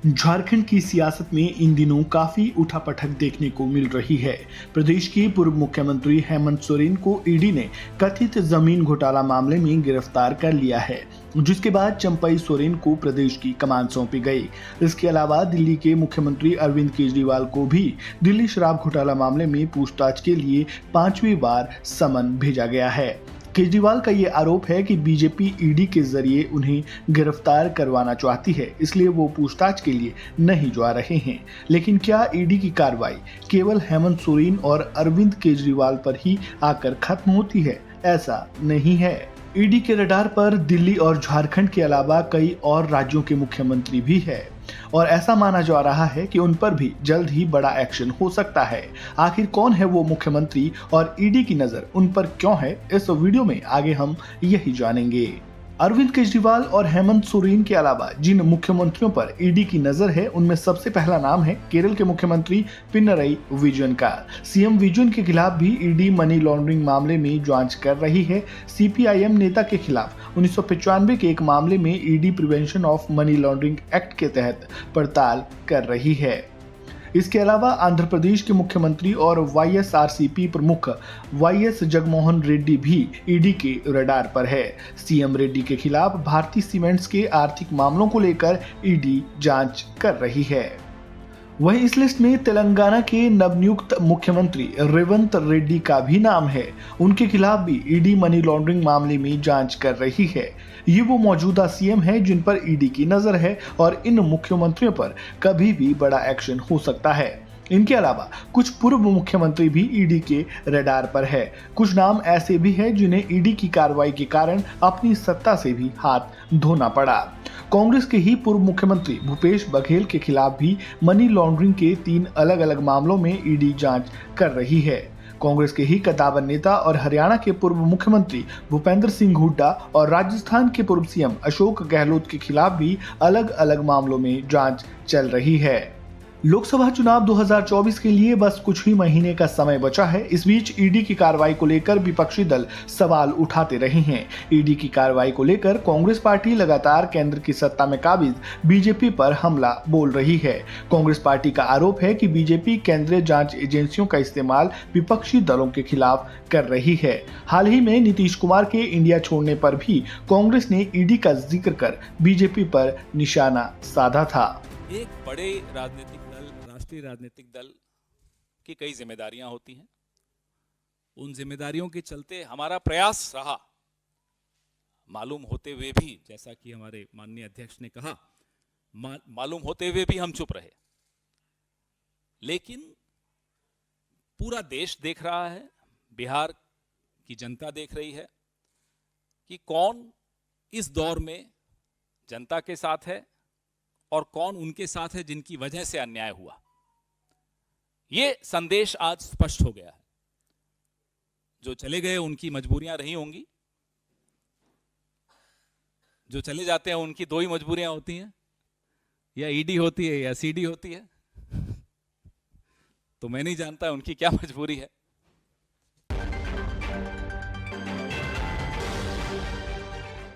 झारखंड की सियासत में इन दिनों काफी उठापटक देखने को मिल रही है। प्रदेश के पूर्व मुख्यमंत्री हेमंत सोरेन को ईडी ने कथित जमीन घोटाला मामले में गिरफ्तार कर लिया है, जिसके बाद चंपई सोरेन को प्रदेश की कमान सौंपी गई। इसके अलावा दिल्ली के मुख्यमंत्री अरविंद केजरीवाल को भी दिल्ली शराब घोटाला मामले में पूछताछ के लिए 5वीं बार समन भेजा गया है। केजरीवाल का ये आरोप है कि बीजेपी ईडी के जरिए उन्हें गिरफ्तार करवाना चाहती है, इसलिए वो पूछताछ के लिए नहीं जा रहे हैं। लेकिन क्या ईडी की कार्रवाई केवल हेमंत सोरेन और अरविंद केजरीवाल पर ही आकर खत्म होती है? ऐसा नहीं है। ईडी के रडार पर दिल्ली और झारखंड के अलावा कई और राज्यों के मुख्यमंत्री भी है और ऐसा माना जा रहा है कि उन पर भी जल्द ही बड़ा एक्शन हो सकता है। आखिर कौन है वो मुख्यमंत्री और ईडी की नजर उन पर क्यों है, इस वीडियो में आगे हम यही जानेंगे। अरविंद केजरीवाल और हेमंत सोरेन के अलावा जिन मुख्यमंत्रियों पर ईडी की नजर है, उनमें सबसे पहला नाम है केरल के मुख्यमंत्री पिनरई विजयन का। सीएम विजयन के खिलाफ भी ईडी मनी लॉन्ड्रिंग मामले में जांच कर रही है। सीपीआईएम नेता के खिलाफ 1995 के एक मामले में ED prevention of money laundering act के तहत पड़ताल कर रही है। इसके अलावा आंध्र प्रदेश के मुख्यमंत्री और वाईएसआरसीपी प्रमुख वाईएस जगनमोहन रेड्डी भी ईडी के रडार पर है। सीएम रेड्डी के खिलाफ भारतीय सीमेंट्स के आर्थिक मामलों को लेकर ईडी जांच कर रही है। वहीं इस लिस्ट में तेलंगाना के नवनियुक्त मुख्यमंत्री रेवंत रेड्डी का भी नाम है। उनके खिलाफ भी ईडी मनी लॉन्ड्रिंग मामले में जांच कर रही है। ये वो मौजूदा सीएम है जिन पर ईडी की नजर है और इन मुख्यमंत्रियों पर कभी भी बड़ा एक्शन हो सकता है। इनके अलावा कुछ पूर्व मुख्यमंत्री भी ईडी के रडार पर है। कुछ नाम ऐसे भी हैं जिन्हें ईडी की कार्रवाई के कारण अपनी सत्ता से भी हाथ धोना पड़ा। कांग्रेस के ही पूर्व मुख्यमंत्री भूपेश बघेल के खिलाफ भी मनी लॉन्ड्रिंग के 3 अलग अलग मामलों में ईडी जांच कर रही है। कांग्रेस के ही कद्दावर नेता और हरियाणा के पूर्व मुख्यमंत्री भूपेंद्र सिंह हुड्डा और राजस्थान के पूर्व सीएम अशोक गहलोत के खिलाफ भी अलग अलग मामलों में जांच चल रही है। लोकसभा चुनाव 2024 के लिए बस कुछ ही महीने का समय बचा है। इस बीच ईडी की कार्रवाई को लेकर विपक्षी दल सवाल उठाते रहे हैं। ईडी की कार्रवाई को लेकर कांग्रेस पार्टी लगातार केंद्र की सत्ता में काबिज बीजेपी पर हमला बोल रही है। कांग्रेस पार्टी का आरोप है कि बीजेपी केंद्रीय जांच एजेंसियों का इस्तेमाल विपक्षी दलों के खिलाफ कर रही है। हाल ही में नीतीश कुमार के इंडिया छोड़ने पर भी कांग्रेस ने ईडी का जिक्र कर बीजेपी पर निशाना साधा था। एक बड़े राष्ट्रीय राजनीतिक दल की कई जिम्मेदारियां होती हैं। उन जिम्मेदारियों के चलते हमारा प्रयास रहा, मालूम होते हुए भी, जैसा कि हमारे माननीय अध्यक्ष ने कहा, मालूम होते हुए भी हम चुप रहे। लेकिन पूरा देश देख रहा है, बिहार की जनता देख रही है कि कौन इस दौर में जनता के साथ है और कौन उनके साथ है जिनकी वजह से अन्याय हुआ। ये संदेश आज स्पष्ट हो गया है। जो चले गए उनकी मजबूरियां रही होंगी, जो चले जाते हैं उनकी 2 ही मजबूरियां होती हैं, या ईडी होती है या सीडी होती है। तो मैं नहीं जानता उनकी क्या मजबूरी है।